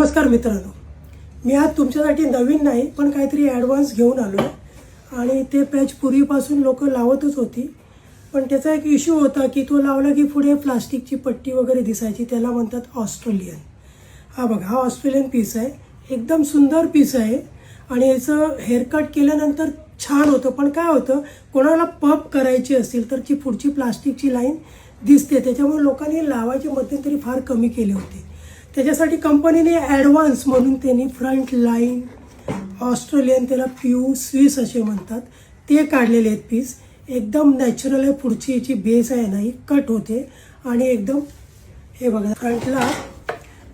नमस्कार मित्रांनो, मी आज तुमच्यासाठी नवीन नाही पण काहीतरी ॲडव्हान्स घेऊन आलो आहे आणि ते पॅच पूर्वीपासून लोक लावतच होती. पण त्याचा एक इश्यू होता की तो लावला की पुढे प्लास्टिकची पट्टी वगैरे दिसायची. त्याला म्हणतात ऑस्ट्रेलियन. हा बघा, हा ऑस्ट्रेलियन पीस आहे. एकदम सुंदर पीस आहे आणि याचं हेअरकट केल्यानंतर छान होतं. पण काय होतं, कोणाला पप करायची असेल तर ची पुढची प्लास्टिकची लाईन दिसते. त्याच्यामुळे लोकांनी लावायचे मध्यंतरी फार कमी केले होते. त्याच्यासाठी कंपनीने ॲडव्हान्स म्हणून त्यांनी फ्रंट लाईन ऑस्ट्रेलियन, त्याला प्यू स्विस असे म्हणतात, ते काढलेले आहेत पीस. एकदम नॅचरल आहे. पुढची याची बेस आहे ना, ही कट होते आणि एकदम हे बघा, फ्रंटला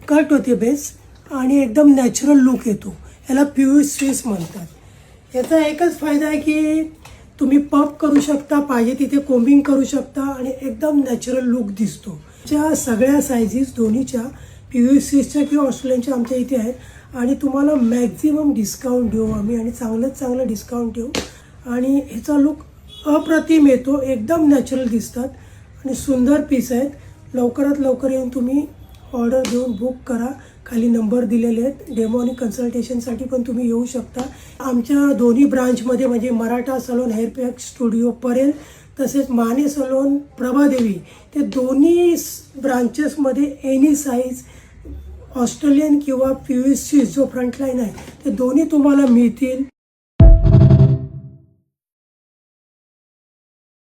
कट होते बेस आणि एकदम नॅचरल लुक येतो. याला प्यू स्विस म्हणतात. याचा एकच फायदा आहे की तुम्ही पप करू शकता, पाहिजे तिथे कोम्बिंग करू शकता आणि एकदम नॅचरल लुक दिसतो. ज्या सगळ्या सायझेस दोन्हीच्या PU6च्या किंवा ऑस्ट्रेलियनच्या आमच्या इथे आहेत आणि तुम्हाला मॅक्झिमम डिस्काउंट देऊ आम्ही आणि चांगलं डिस्काउंट देऊ. आणि ह्याचा लुक अप्रतिम येतो. एकदम नॅचरल दिसतात आणि सुंदर पीस आहेत. लवकरात लवकर येऊन तुम्ही ऑर्डर देऊन बुक करा. खाली नंबर दिलेले आहेत. डेमो आणि कन्सल्टेशनसाठी पण तुम्ही येऊ शकता. आमच्या दोन्ही ब्रांचमध्ये म्हणजे Maratha salon hair pack studio Parel, तसेच माने सलोन प्रभादेवी, ते दोन्ही ब्रांचेसमध्ये एनी साईज ऑस्ट्रेलियन किंवा PU6 जो फ्रंटलाईन आहे ते दोन्ही तुम्हाला मिळतील.